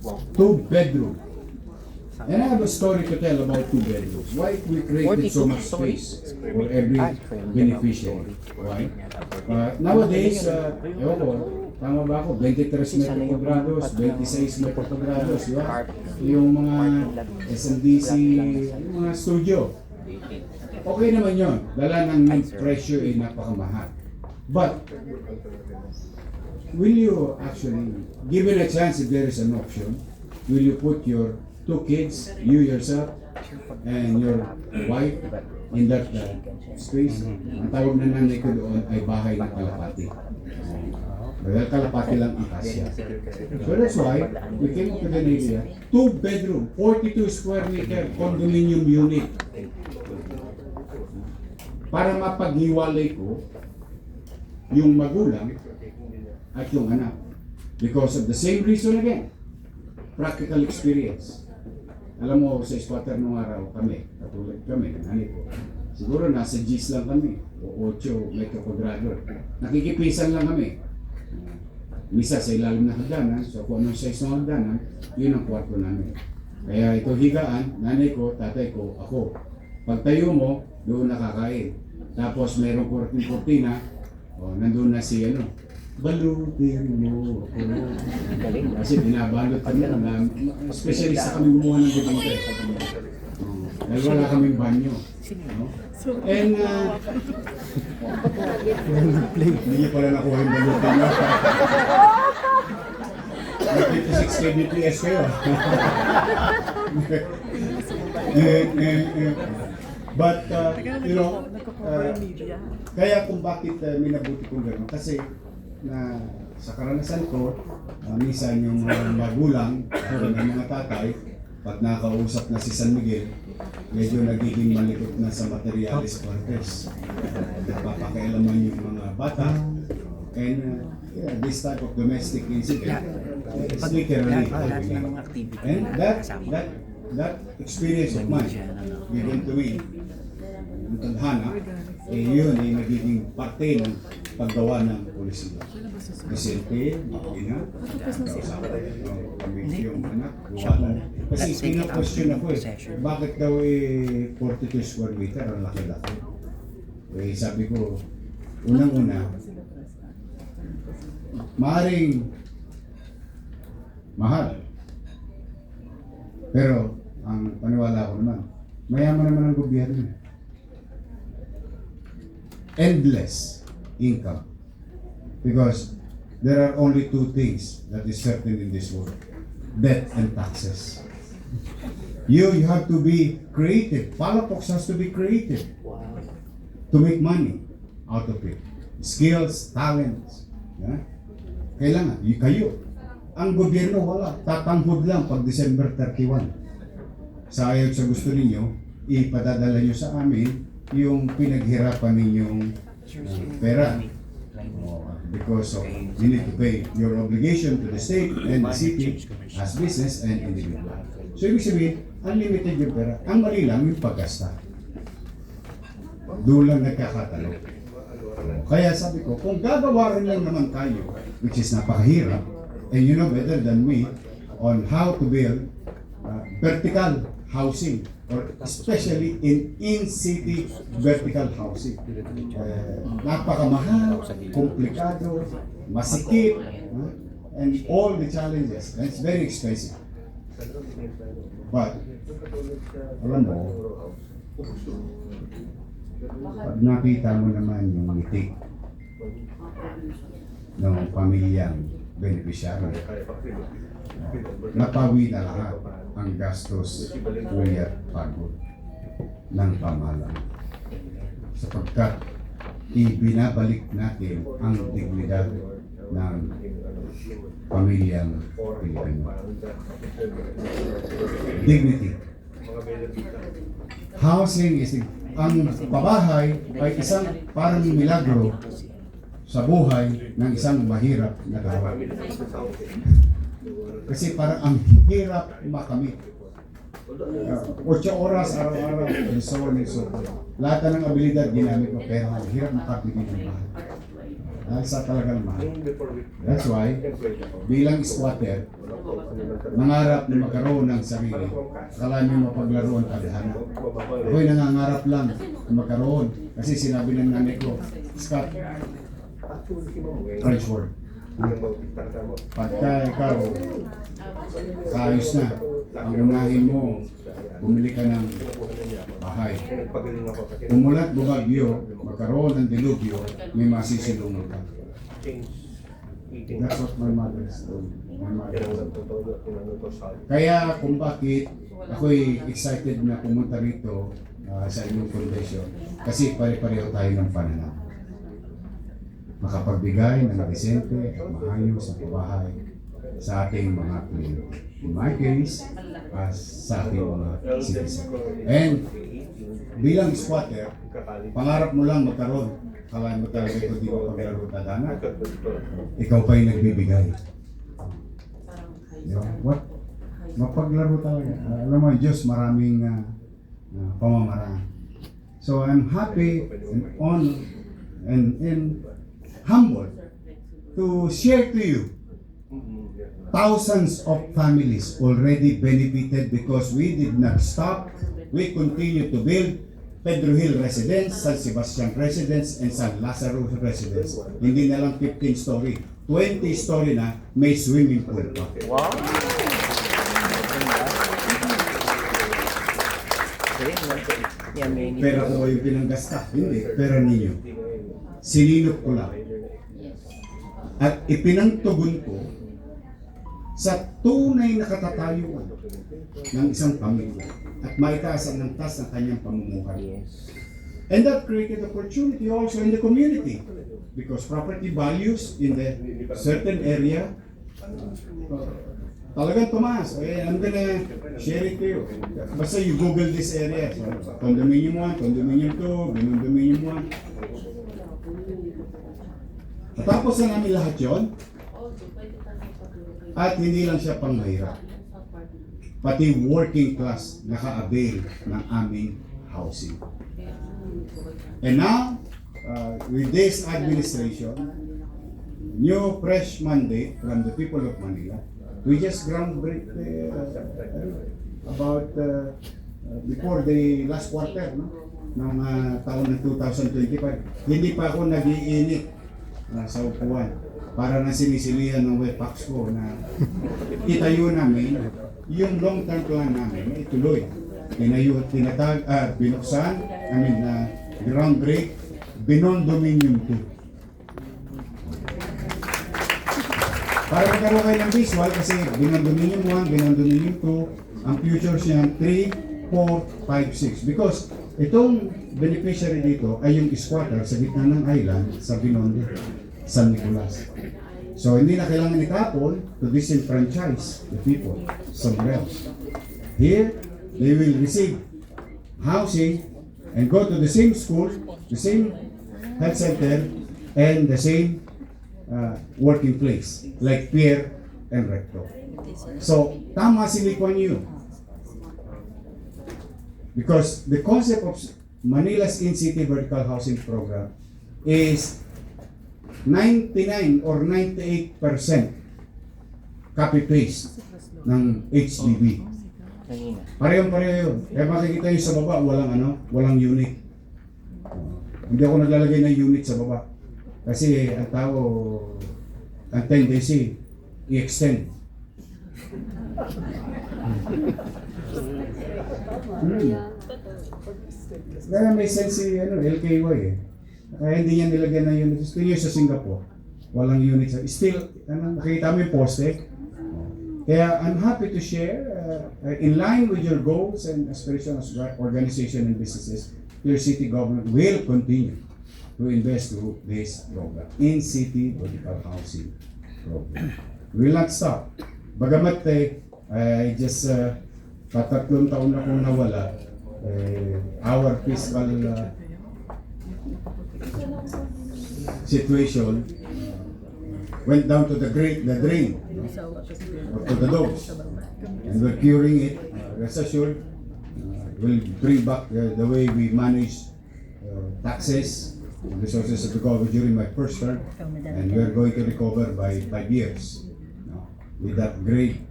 2-bedroom. And I have a story to tell about 2 bedrooms. Why we created so much space for every beneficiary? Why? Nowadays, ewan ko, tama ba ako? 23 metro kwadrados, 26 metro kwadrados, di ba? Yung mga SMDC, yung mga studio. Okay naman yun. Dala ng presyo ay napakamahal. But, will you actually, given a chance if there is an option, will you put your 2 kids, you yourself, and your wife in that space? Ang tawag na nanay ko doon ay bahay ng kalapati. Dahil kalapati lang ang kasya. So that's why we came up with an idea, 2-bedroom, 42 square meter condominium unit. Para mapaghiwalay ko yung magulang at yung anak. Because of the same reason again, practical experience. Alam mo, sa squatter nung araw kami, katulad kami, nanay ko, siguro nasa G's lang kami, o 8 metro kwadrado. Nakikipisan lang kami. Misa sa ilalim ng hagdanan, so kung anong size ng hagdanan, yun ang kwarto namin. Kaya ito higaan, nanay ko, tatay ko, ako. Pag tayo mo, doon nakakain. Tapos mayroong kurtina, nandun na si balutin mo ako. Kasi binabalot kami na specialista kami gumawa ng bibingka. Dahil wala kaming banyo. And hindi niyo pala nakuha yung balutin mo. 56 kbps kayo. But, kaya kung bakit minabuti kong gano'n, kasi na sa karanasan ko, minsan yung mga magulang, ng mga tatay, pag nakausap na si San Miguel, medyo nagiging malikot na sa materialis partes. Nagpapakialaman yung mga bata, and this type of domestic incident is literally happening. And that experience of mine, given to me, ang tadhana, yun ay nagiging parte ng paggawa ng polisiya. Presente, ina, kami yung anak, buwan. Kasi pina-question ako bakit daw 42 square meter, ang laki-laki. Sabi ko, unang-una, maaaring mahal. Pero, ang paniwala ko naman, mayaman naman ang gobyerno. Endless income. Because there are only 2 things that is certain in this world: debt and taxes. You have to be creative. Palafox has to be creative to make money out of it. Skills, talents. Yeah? Kailangan, kayo. Ang gobyerno wala. Tatanghod lang pag December 31. Sa ayaw sa gusto ninyo, ipadadala nyo sa amin yung pinaghirapan ninyong pera. Because of, you need to pay your obligation to the state and the city as business and individual. So ibig sabihin, unlimited yung pera. Ang mali lang yung paggasta. Doon lang nagkakatalo. Kaya sabi ko, kung gagawa rin lang naman tayo, which is napakahirap, and you know better than me on how to build vertical housing, or especially in-city vertical housing. Napakamahal, komplikado, masikip, and all the challenges. And it's very expensive. But, alam mo, pag nakita mo naman yung ngiti ng pamilyang beneficiary, napawi na lahat ang gastos, puyat, pagod ng pamahalaan. Sapagkat ibinabalik natin ang dignidad ng pamilyang Pilipino. Dignity. Housing is ang pabahay ay isang parang milagro sa buhay ng isang mahirap na tao. Kasi parang ang hirap makamit. 8 oras araw-araw, and so on and so forth. Lahat ng abilidad ginamit mo, pero ang hirap makabili ng bahay. Dahil sa talagang mahal. That's why, bilang squatter, mangarap na magkaroon ng sarili. Akala niyo mapaglaro ang tadhana. Ako'y nangangarap lang na magkaroon. Kasi sinabi ng nanay ko, Scott, French word. Pagka ikaw, kaayos na, ang unahin mo, bumili ka ng bahay. Umulat bumagyo, magkaroon ng dilubyo, may masisilungan ka. That's what my mother told me. Kaya kung bakit ako'y excited na pumunta rito sa inyong foundation, kasi pare-pareho tayo ng pananaw. Makapagbigay ng disente at maayos na pabahay sa ating mga kliyente. In my case, sa ating mga citizen. And bilang squatter, pangarap mo lang magkaroon. Kala mo talaga ito di mo paglaro tadhana. Ikaw pa yung nagbibigay. What? Mapaglaro talaga. Alam mo, Diyos maraming pamamaraan. So I'm happy and honored and humble to share to you thousands of families already benefited because we did not stop. We continue to build Pedro Hill Residence, San Sebastian Residence, and San Lazaro Residence. Hindi na lang 15 story, 20 story na may swimming pool pa. Wow! Pera ko ba yung pinanggasta? Hindi, pera ninyo. Sininop ko lang. At ipinangtugon ko sa tunay na katatayuan ng isang pamilya at maitaasan ng taas ng kanyang pamumuhay. And that created opportunity also in the community because property values in the certain area talagang tumaas. I'm gonna share it to you. Basta you Google this area. So, condominium 1, condominium 2, condominium 1. Natapos na namin lahat yon. At hindi lang siya panghirap. Pati working class naka-avail ng aming housing. And now, with this administration, new fresh mandate from the people of Manila, we just groundbreak about before the last quarter ng taon ng 2025. Hindi pa ako nag-iinit sa upuan para na sinisilihan ng WEPAX ko na itayo namin yung long-term plan namin na ituloy. Binuksan, groundbreak, Binondominium 2. Para magkaroon kayo ng visual kasi Binondominium 1, Binondominium 2, ang future siya 3, 4, 5, 6. Because itong beneficiary dito ay yung squatter sa gitna ng island sa Binondo, San Nicolas. So hindi na kailangan itapon to disenfranchise the people somewhere else. Here, they will receive housing and go to the same school, the same health center, and the same working place, like Pierre and Recto. So, tama si Lee Kuan Yew. Because the concept of Manila's in-city vertical housing program is 99 or 98% copy-paste ng HDB. Parehong-pareho yun. Kaya makikita nyo sa baba, walang unit. Hindi ako naglalagay ng unit sa baba. Kasi ang tao, ang tendency, i-extend. Kaya may sense si LKY eh. Kaya hindi niya nilagyan ng unit. Still yun sa Singapore. Walang unit. Still, nakikita mo yung poste. Kaya I'm happy to share, in line with your goals and aspirations as organization and businesses, your city government will continue to invest to this program, in-city vertical housing program. We will not stop. Bagamat I just, 3 taon na kong nawala, our fiscal situation went down to the drain, or to the dogs, and we're curing it. Rest assured, we'll bring back the way we manage taxes and resources of the government during my first term, and we're going to recover by 5 years with that great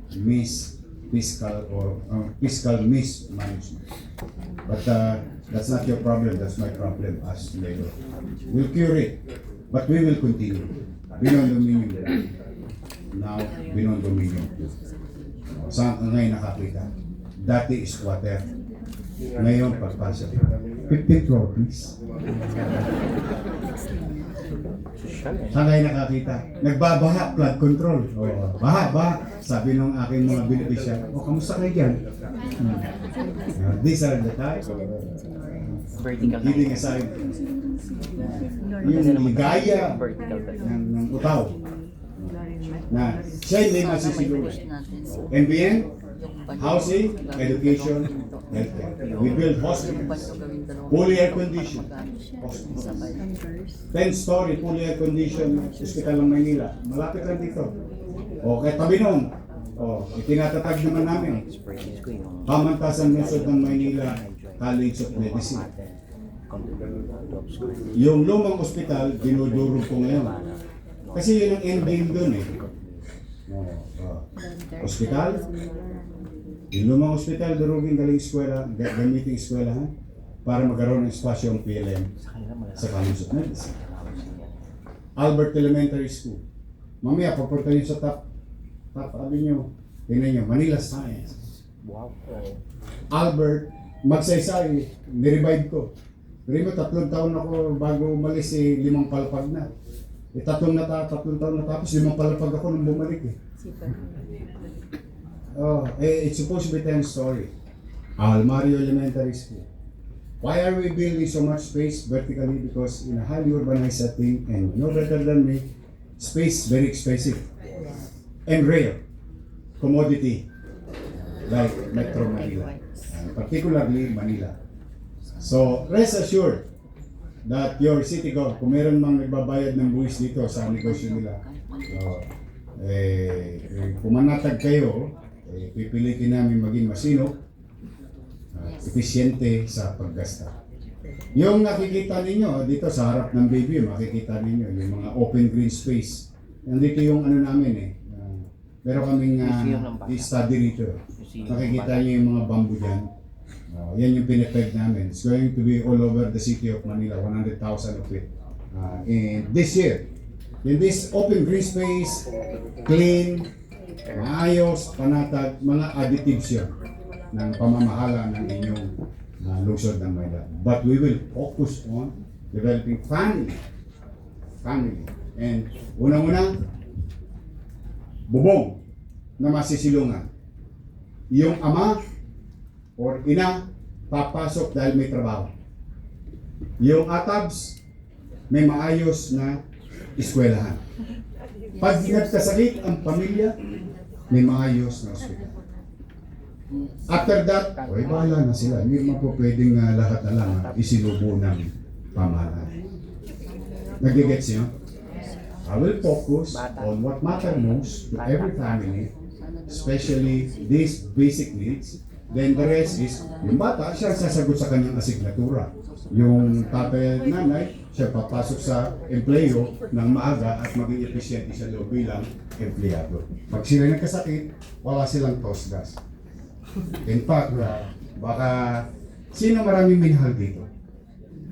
fiscal mismanagement. But that's not your problem, that's my problem as mayor. We'll cure it, but we will continue. Binondominium. Now, binondominium. Saan ka ngayon nakakita? Dati squatter. Ngayon, pagpasok. 15th floor, please. Saan kayo nakakita? Nagbabaha, flood control. Baha. Sabi nung aking mga beneficiary, kamusta kayo dyan? These are the types. Giving aside. Yung ligaya ng utaw. Na siya may masisiguro. NBN, housing, education, healthcare. We build hospitals, fully air conditioned hospitals. 10-story fully air conditioned hospital ng Maynila. Malapit lang dito. Kahit tabi nun. Itinatatag naman namin. Pamantasan Lungsod ng Maynila College of Medicine. Yung lumang ospital, dinudurog ko ngayon. Kasi yun ang endgame doon eh. Ospital, yung lumang ospital, durugin galing eskwela, gamitin eskwela para magkaroon ng espasyo ang PLM sa College of Medicine. Albert Elementary School. Mamaya, papunta nyo sa top avenue. Tingnan nyo, Manila Science. Wow. Albert, magsaysay, nirevive ko. Pero mo, 3 taon ako bago umalis 5 palapag na. 3 taon natapos, 5 palapag ako nung bumalik eh. It's supposed to be 10 story. Almario Elementary School. Why are we building so much space vertically? Because in a highly urbanized setting, and no better than me, space very expensive and rare commodity like Metro Manila, and particularly Manila. So rest assured that your city government, kung meron mang nagbabayad ng buwis dito sa negosyo nila, pumanatag kayo, pipilitin namin maging masino, episyente sa paggasta. Yung nakikita ninyo dito sa harap ng baby, makikita ninyo yung mga open green space. Nandito yung ano namin eh. Meron kaming study rito. Makikita niyo yung mga bamboo dyan. Yan yung pinipeg namin. It's going to be all over the city of Manila, 100,000 of it. And this year, in this open green space, clean, maayos, panatag, mga additives yun ng pamamahala ng inyong lungsod ng Manila. But we will focus on developing family. And unang-una, bubong na masisilungan. Yung ama or ina, papasok dahil may trabaho. Yung atabs, may maayos na eskwelahan. Pag nagkasakit ang pamilya, may maayos na ospital. After that, bahala na sila. Hindi naman po pwedeng lahat na lang isinubo ng pamahalaan. Nag-gets nyo? I will focus on what matters most to every family, especially these basic needs. Then the rest is, yung bata, siya sasagot sa kanyang asignatura. Yung tatay at nanay, siya papasok sa empleyo ng maaga at maging epesyente sa loob bilang empleyado. Pag sila nagkasakit, wala silang tosgas. In fact, baka sino maraming minahal dito?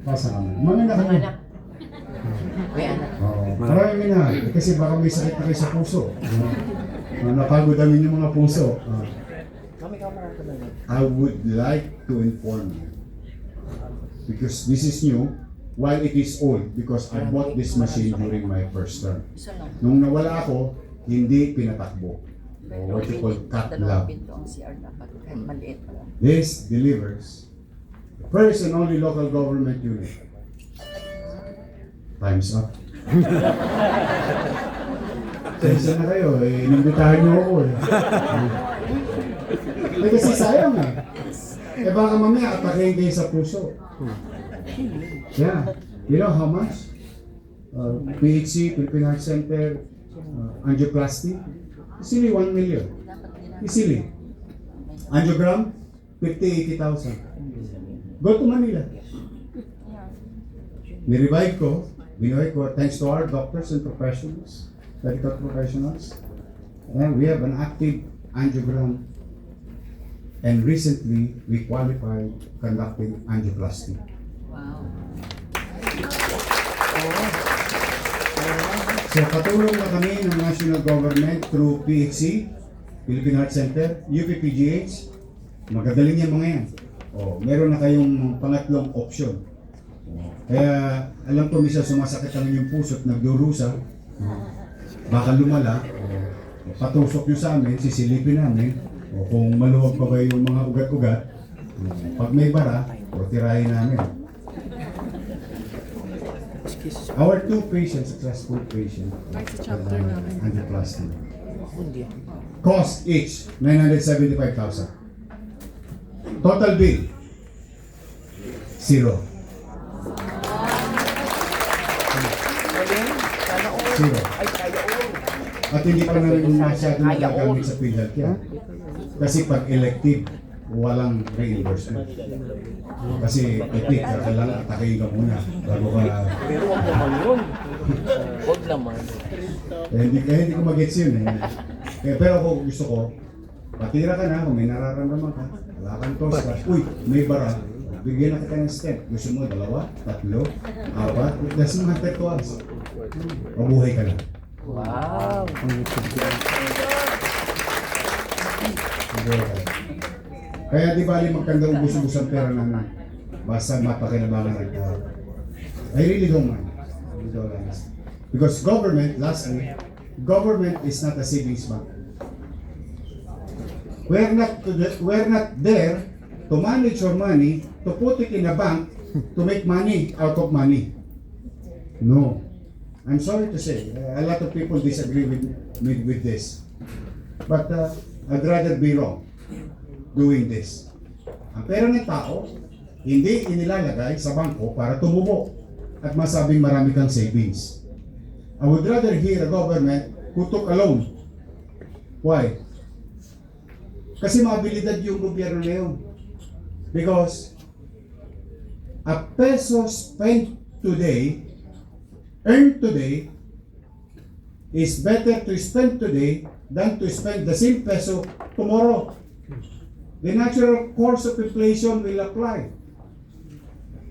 Pasa naman. Mga anak kami. Maraming minahal. Kasi baka may sakit na kayo sa puso. Napagod ang inyong mga puso. I would like to inform you, because this is new, while it is old, because I bought this machine during my first term. Nung nawala ako, hindi pinatakbo. What you call cut lab. This delivers the first and only local government unit. Time's up. Sensa na kayo, inimbitahan niyo ako eh. Kasi sayang eh. Baka mamaya atakin kayo sa puso. Yeah. You know how much? PHC, Philippine Heart Center, angioplasty, easily 1 million. Easily. Angiogram, 50,000-80,000. Go to Manila. Ni-revive ko, binuhay ko, thanks to our doctors and professionals, medical professionals. And we have an active angiogram, and recently we qualified conducting angioplasty. Wow. So katulong na kami ng national government through PHC, Philippine Heart Center, UPPGH, magagaling yan mga yan. Meron na kayong pangatlong option. Kaya alam ko minsan sumasakit ang inyong puso at nagdurusa, baka lumala, patusok nyo sa amin, sisilipin namin, kung maluwag pa ba yung mga ugat-ugat, pag may bara, tirahin namin. Our two patients, successful patient, angioplasty. Cost each, 975,000. Total bill, 0. Zero. At hindi pa namin masyadong nagagamit sa PhilHealthCare. Kasi pag elective, walang reimbursement. Kasi epic, kailangan atakin ka muna bago ka... Pero wag naman yun. Wag naman. Hindi ko mag-gets yun eh. Pero ako gusto ko, patira ka na kung may nararamdaman ka, wala kang toast ka, uy, may bara, bigyan na kita ng step. Gusto mo 2, 3, 4, it doesn't matter to us. Mabuhay ka lang. Wow. Kaya di bali magkanda ubus-ubus ang pera namin. Basta mapakinabangan ng tao. I really don't mind. Because government, lastly, government is not a savings bank. We're not there to manage your money, to put it in a bank, to make money out of money. No. I'm sorry to say, a lot of people disagree with this. But I'd rather be wrong doing this. Ang pera ng tao, hindi inilalagay sa bangko para tumubo at masabing marami kang savings. I would rather hear a government who took a loan. Why? Kasi maabilidad yung gobyerno na yun. Because a peso spent today, earned today, is better to spend today than to spend the same peso tomorrow. The natural course of inflation will apply.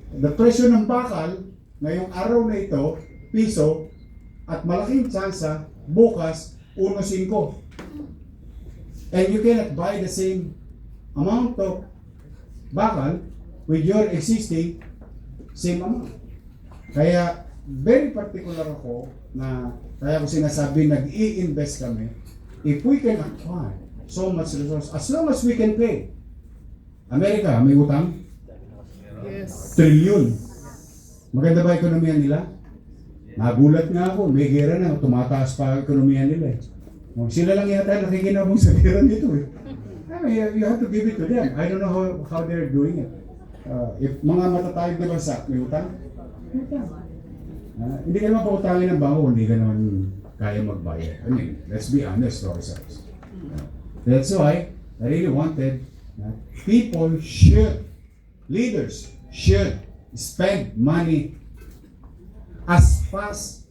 The presyo ng bakal ngayong araw na ito, piso, at malaking tsansa bukas 1.5. And you cannot buy the same amount of bakal with your existing same amount. Kaya very particular ako na kaya ko sinasabi nag-i-invest kami if we can acquire so much resource as long as we can pay. Amerika, may utang? Yes. Trilyon. Maganda ba ekonomiya nila? Nagulat nga ako, may gera na, tumataas pa ang ekonomiya nila. Sila lang yata nakikinabong sa gera nito eh. I mean, you have to give it to them. I don't know how they're doing it. If mga matatayog na bansa, may utang? May utang. Hindi ka naman pautangin ng bangko, hindi ka naman kaya magbayad. I mean, let's be honest to ourselves. That's why I really wanted people should, leaders should spend money as fast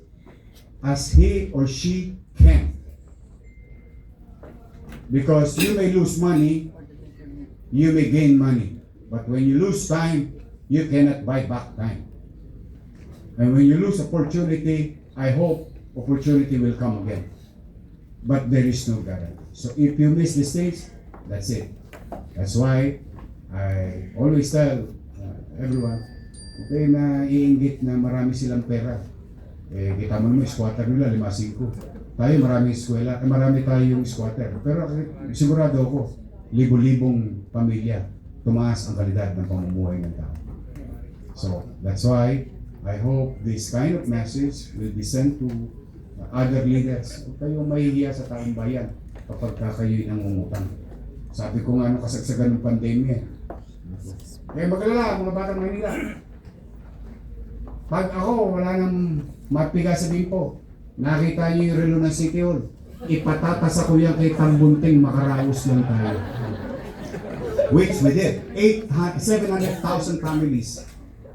as he or she can. Because you may lose money, you may gain money. But when you lose time, you cannot buy back time. And when you lose opportunity, I hope opportunity will come again. But there is no guarantee. So if you miss the stage, that's it. That's why I always tell everyone, okay na iinggit na marami silang pera. Kita mo naman, squatter nila, 5-5. Tayo marami eskwela, marami tayong squatter. Pero sigurado ako, libo-libong pamilya, tumaas ang kalidad ng pamumuhay ng tao. So that's why I hope this kind of message will be sent to other leaders. Huwag kayong mahihiya sa taong bayan kapag kayo'y nangungutang. Sabi ko nga kasagsagan ng pandemya. Kaya mag-alala, mga batang Manila. Pag ako, wala nang mapiga sa bimpo, nakita niyo yung relo ng City Hall, ipatatas ako yan kay Tambunting, makaraos lang tayo. Which we did. 700,000 families,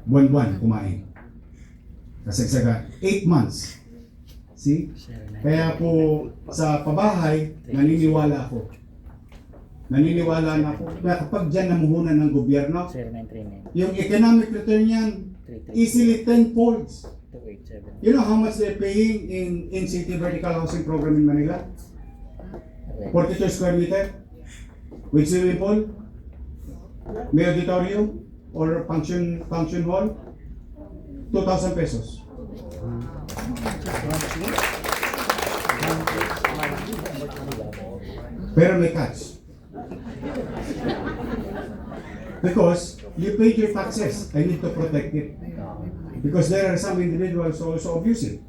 buwan-buwan kumain. Kasagsagan, 8 months. See? Kaya po sa pabahay, naniniwala ako naniniwala na ako na kapag dyan namuhunan ng gobyerno, 0939 yung economic return yan, easily 10 folds. 287. You know how much they're paying in city vertical housing program in Manila? 42 square meter with swimming pool, may auditorium or function hall, 2,000 pesos. Pero may catch. Because you paid your taxes, I need to protect it. Because there are some individuals who also abuse it.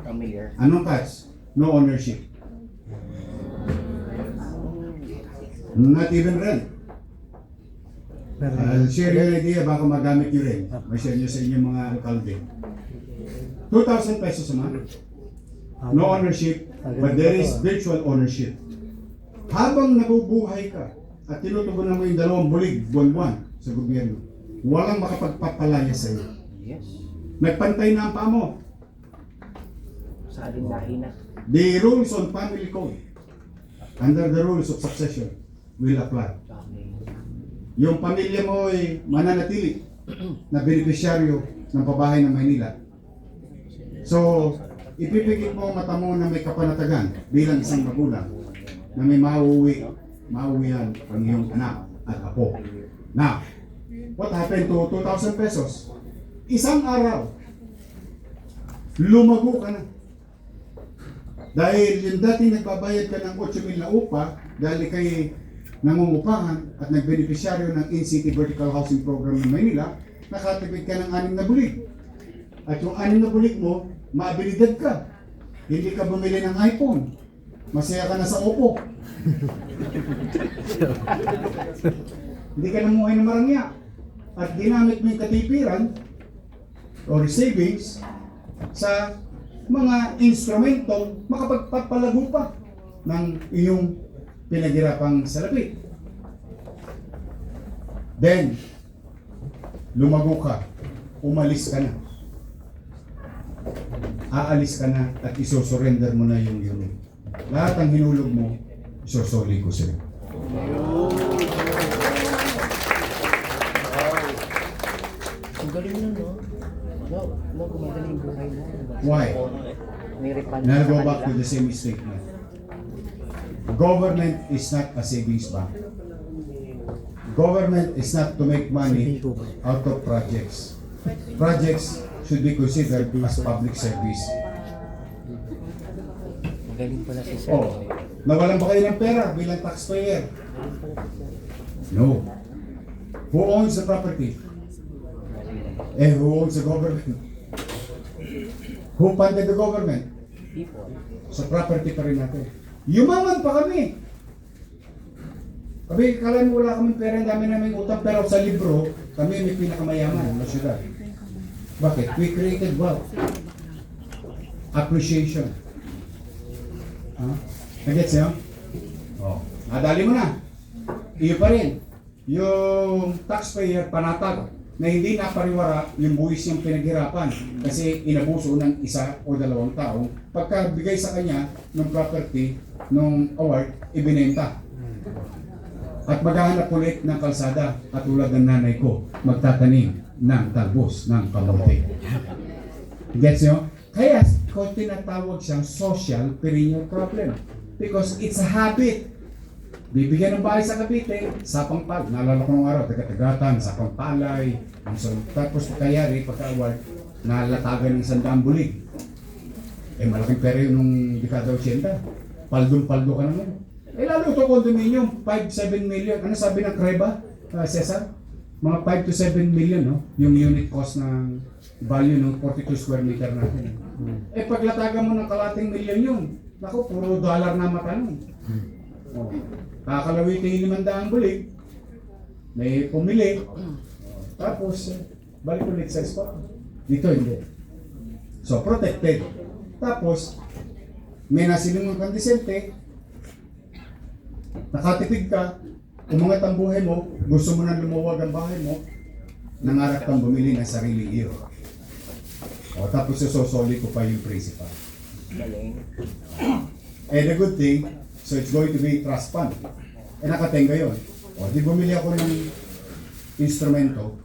Familiar. Anong catch? No ownership. Not even rent. I'll share you an idea, baka magamit nyo rin. May share nyo sa inyong mga alkalde. 2,000 pesos a month. No ownership, but there is virtual ownership. Habang nabubuhay ka at tinutugunan mo yung 2 bulig buwan-buwan sa gobyerno, walang makapagpapalaya sa iyo. Yes. Nagpantay na ang paa mo. Sa aling na. The rules on family code, under the rules of succession, will apply. Yung pamilya mo ay mananatili na benepisyaryo ng pabahay ng Maynila. So, ipipigit mo ang mata mo na may kapanatagan bilang isang magulang na may mauwihan ang iyong anak at apo. Now, what happened to 2,000 pesos? Isang araw, lumago ka na. Dahil yung dati nagbabayad ka ng 8,000 na upa dahil kay nangungupahan at nagbenepisyaryo ng in-city vertical housing program ng Maynila, nakatipid ka ng 6 na bulig. At yung 6 na bulig mo, maabilidad ka. Hindi ka bumili ng iPhone. Masaya ka na sa Oppo. Hindi ka namuhay ng marangya. At ginamit mo yung katipiran or savings sa mga instrumentong makapagpapalago pa ng iyong pinaghirapang salapi. Then, lumago ka, umalis ka na. Aalis ka na at isosurrender mo na yung unit. Lahat ng hinulog mo, isosoli ko sa'yo. Ang galing nun, no? No, gumagali yung buhay mo. Why? May refund And I'll go sa back to kanila. the same statement. Government is not a savings bank. Government is not to make money out of projects. Projects should be considered as public service. Magaling pala si Sir. Oh, nawalan ba kayo ng pera bilang taxpayer? No. Who owns the property? Who owns the government? Who funded the government? People. Sa property pa rin natin. Yumaman pa kami. Sabi, kala mo wala kaming pera, ang dami namin utang, pero sa libro, kami may pinakamayaman na syudad. Bakit? We created wealth. Appreciation. Nagets niyo? Oh. Nadali mo na. Iyo pa rin. Yung taxpayer panatag na hindi napariwara yung buwis niyang pinaghirapan kasi inabuso ng 1 o 2 tao. Pagkabigay sa kanya ng property, ng award, ibinenta. At maghahanap ulit ng kalsada at tulad ng nanay ko, magtatanim ng talbos ng kamote. Gets nyo? Kaya ko tinatawag siyang social perennial problem because it's a habit. Bibigyan ng bahay sa Cavite, sapang pag, naalala ko nung araw, taga-tagatan, sapang palay, tapos kayari, pagka-award, nalatagan ng 100 bulig. Malaking pera yun nung dekada 80. Paldong-paldo ka naman. Lalo ito condominium, 5-7 million. Ano sabi ng Creba, Cesar? Mga 5 to 7 million, no? Yung unit cost ng value ng 42 square meter natin. Paglatagan mo ng kalating milyon yun, naku, puro dollar na mata nun. Kakalawitin yung 500 bulig, may pumili, tapos balik ulit sa spot. Dito hindi. So protected. Tapos, may nasilingon kang disente, nakatipid ka, umangat ang buhay mo, gusto mo nang lumuwag ang bahay mo, nangarap kang bumili ng sariling iyo. O tapos susosoli ko pa yung principal. Galing. And the good thing, so it's going to be trust fund. nakatenga yun. O, di bumili ako ng instrumento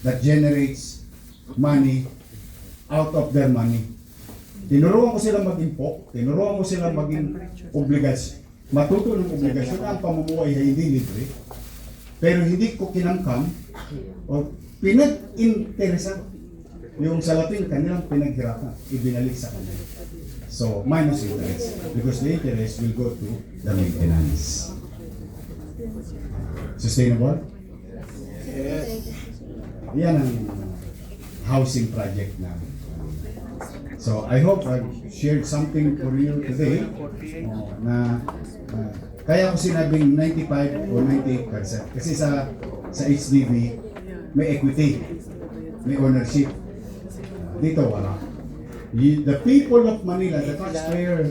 that generates money out of their money. Tinuruan ko sila mag-impok, tinuruan ko sila maging obligasyon. Matuto ng obligasyon na ang pamumuhay ay hindi libre. Pero hindi ko kinamkam o pinag-interesan yung salapin kanilang pinaghirapan, ibinalik sa kanila. So, minus interest. Because the interest will go to the maintenance. Sustainable? Yes. Yan ang housing project na. So, I hope I've shared something for you today na kaya ko sinabing 95 o 98%. Kasi sa HDB, may equity, may ownership. Dito wala. The people of Manila, the taxpayer,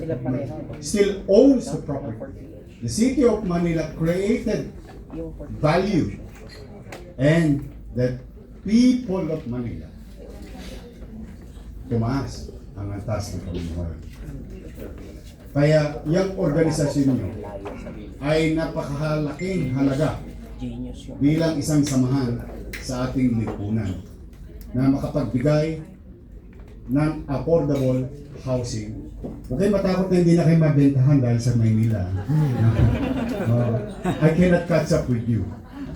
still owns the property. The city of Manila created value, and the people of Manila tumaas ang antas ng pamumuhay. Kaya yung organisasyon nyo ay napakahalaking halaga bilang isang samahan sa ating lipunan na makapagbigay ng affordable housing. Huwag kayo matakot na hindi na kayo mabentahan dahil sa Maynila. I cannot catch up with you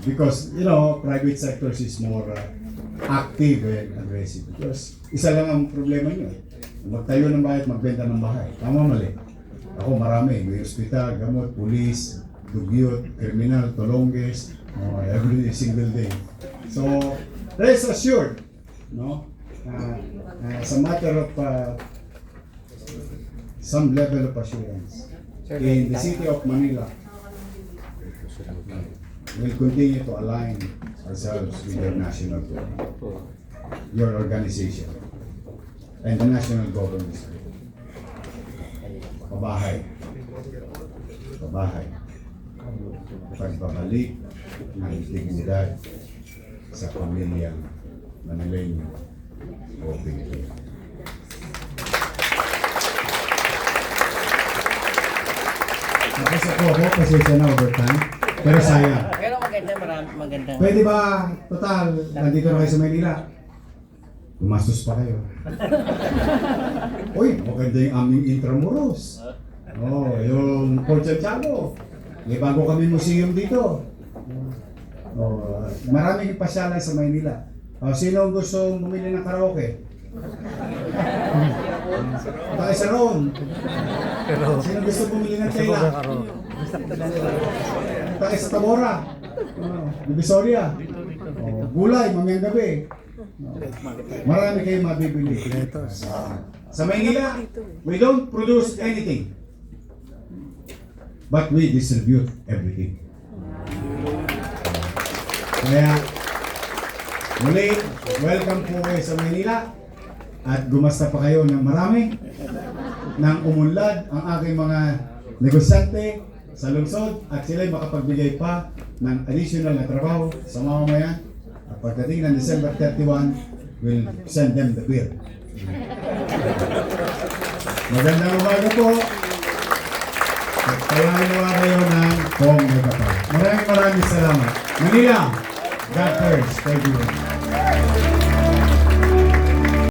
because, you know, private sectors is more active and aggressive. Because isa lang ang problema nyo. Magtayo ng bahay at magbenta ng bahay. Tama mali. Ako marami. May ospital, gamot, pulis, dugyot, kriminal, tolongges, every single day. So, rest assured, no? As a matter of some level of assurance, in the city of Manila, we'll continue to align ourselves with your national government, your organization, and the national government. Pabahay. Pabahay. Pagbabalik ng dignidad sa pamilyang Manileño o Pilipino. Nakasa ko ako, pasensya na overtime, pero sayang. Pero maganda, maganda. Pwede ba, total, nandito na kayo sa Maynila? Gumastos pa kayo. Uy, maganda yung aming Intramuros. Oh, yung Port Santiago. May bago kami museum dito. Oh, maraming pasyalan sa Maynila. Oh, sino ang gusto bumili ng karaoke? Tayo sa Ron. Sino gusto bumili ng tela? Tayo sa Tabora. Divisoria. Oh, gulay, mamayang gabi. Marami kayong mabibili. Sa Maynila, we don't produce anything, but we distribute everything. Kaya, muli, welcome po kayo sa Maynila at gumasta pa kayo ng marami nang umunlad ang aking mga negosyante sa lungsod at sila'y makapagbigay pa ng additional na trabaho sa mamamayan. At pagdating ng December 31, we'll send them the bill. Magandang umaga po. At kailangan nawa kayo ng Kong Megapal. Maraming salamat. Manila, God first. Thank you.